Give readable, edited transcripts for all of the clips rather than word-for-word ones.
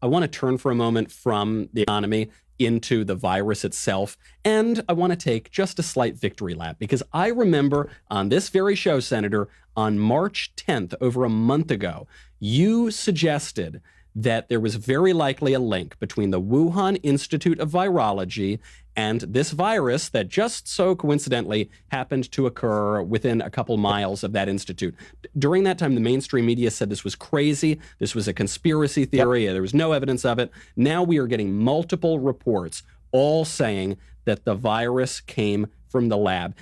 I want to turn for a moment from the economy into the virus itself. And I want to take just a slight victory lap, because I remember on this very show, Senator, on March 10th, over a month ago, you suggested that there was very likely a link between the Wuhan Institute of Virology and this virus that just so coincidentally happened to occur within a couple miles of that institute. During that time, the mainstream media said this was crazy. This was a conspiracy theory. There was no evidence of it. Now we are getting multiple reports all saying that the virus came from the lab.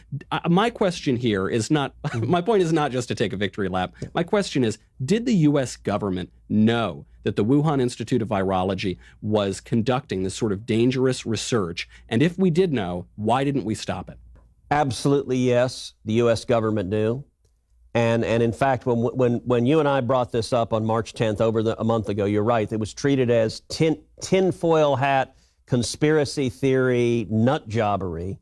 My question here is not, my point is not just to take a victory lap. My question is, did the U.S. government know that the Wuhan Institute of Virology was conducting this sort of dangerous research? And if we did know, why didn't we stop it? Absolutely, yes. The U.S. government knew. And in fact, when you and I brought this up on March 10th, a month ago, you're right. It was treated as tinfoil hat, conspiracy theory, nut jobbery.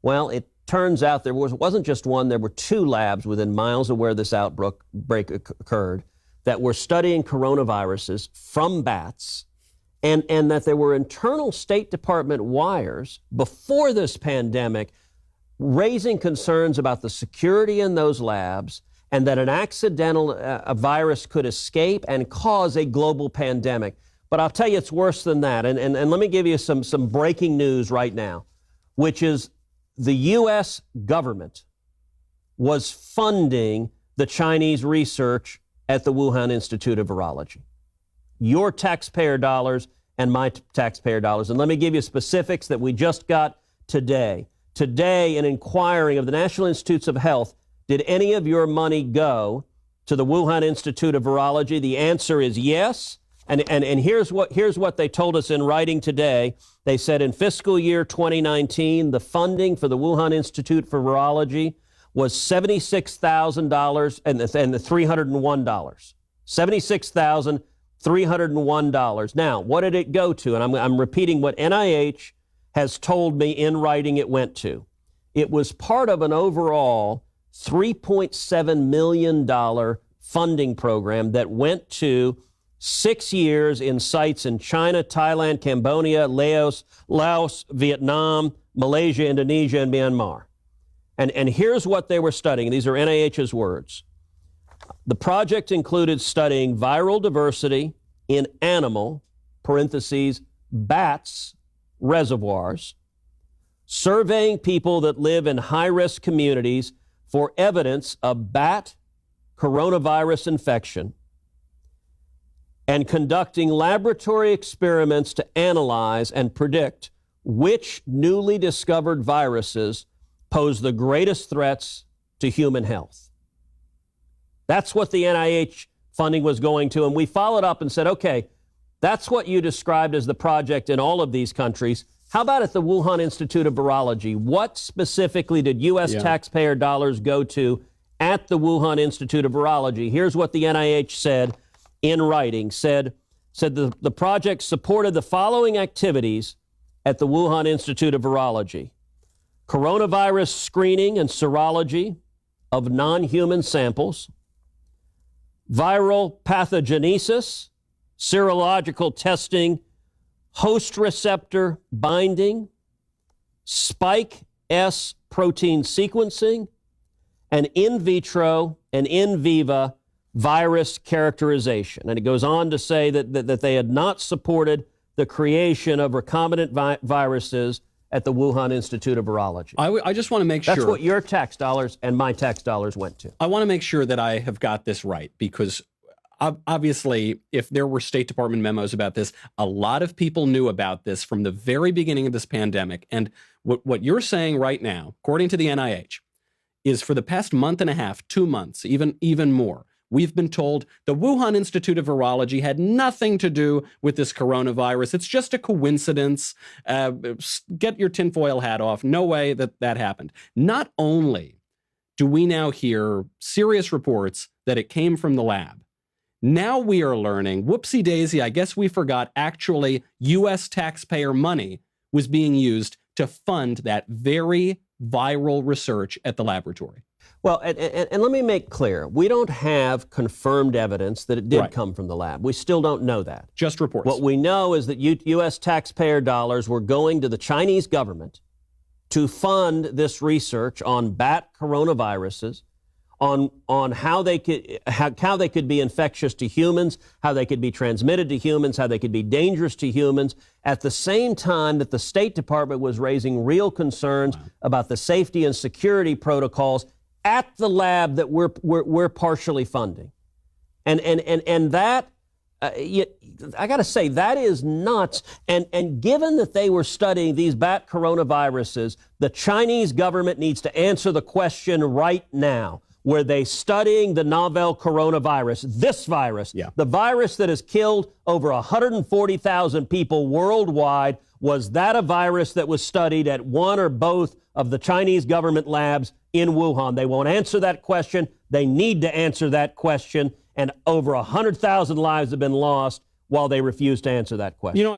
Well, it turns out there wasn't just one, there were two labs within miles of where this outbreak occurred that were studying coronaviruses from bats, and that there were internal State Department wires before this pandemic raising concerns about the security in those labs, and that an accidental virus could escape and cause a global pandemic. But I'll tell you, it's worse than that. And let me give you some breaking news right now, which is the U.S. government was funding the Chinese research at the Wuhan Institute of Virology. Your taxpayer dollars and my taxpayer dollars. And let me give you specifics that we just got today. Today, in inquiring of the National Institutes of Health, did any of your money go to the Wuhan Institute of Virology? The answer is yes. And here's what they told us in writing today. They said in fiscal year 2019, the funding for the Wuhan Institute for Virology was $76,000 and the $301. $76,301. Now, what did it go to? And I'm repeating what NIH has told me in writing it went to. It was part of an overall $3.7 million funding program that went to 6 years in sites in China, Thailand, Cambodia, Laos, Vietnam, Malaysia, Indonesia, and Myanmar. And here's what they were studying. These are NIH's words. The project included studying viral diversity in animal, parentheses, bats, reservoirs, surveying people that live in high-risk communities for evidence of bat coronavirus infection, and conducting laboratory experiments to analyze and predict which newly discovered viruses pose the greatest threats to human health. That's what the NIH funding was going to. And we followed up and said, okay, that's what you described as the project in all of these countries. How about at the Wuhan Institute of Virology? What specifically did U.S. taxpayer dollars go to at the Wuhan Institute of Virology? Here's what the NIH said in writing, said the project supported the following activities at the Wuhan Institute of Virology: coronavirus screening and serology of non-human samples, viral pathogenesis, serological testing, host receptor binding, spike S protein sequencing, and in vitro and in vivo virus characterization. And it goes on to say that they had not supported the creation of recombinant viruses at the Wuhan Institute of Virology. I just want to make sure. That's what your tax dollars and my tax dollars went to. I want to make sure that I have got this right, because obviously, if there were State Department memos about this, a lot of people knew about this from the very beginning of this pandemic. And what you're saying right now, according to the NIH, is for the past month and a half, 2 months, even more, we've been told the Wuhan Institute of Virology had nothing to do with this coronavirus. It's just a coincidence. Get your tinfoil hat off. No way that happened. Not only do we now hear serious reports that it came from the lab, now we are learning, whoopsie daisy, I guess we forgot, actually U.S. taxpayer money was being used to fund that very viral research at the laboratory. Well, and let me make clear, we don't have confirmed evidence that it did Right. come from the lab. We still don't know that. Just reports. What we know is that U.S. taxpayer dollars were going to the Chinese government to fund this research on bat coronaviruses, on how they could be infectious to humans, how they could be transmitted to humans, how they could be dangerous to humans, at the same time that the State Department was raising real concerns about the safety and security protocols at the lab that we're partially funding. And that, I got to say, that is nuts. And given that they were studying these bat coronaviruses, the Chinese government needs to answer the question right now. Were they studying the novel coronavirus, this virus, the virus that has killed over 140,000 people worldwide? Was that a virus that was studied at one or both of the Chinese government labs in Wuhan? They won't answer that question. They need to answer that question. And over 100,000 lives have been lost while they refuse to answer that question. You know,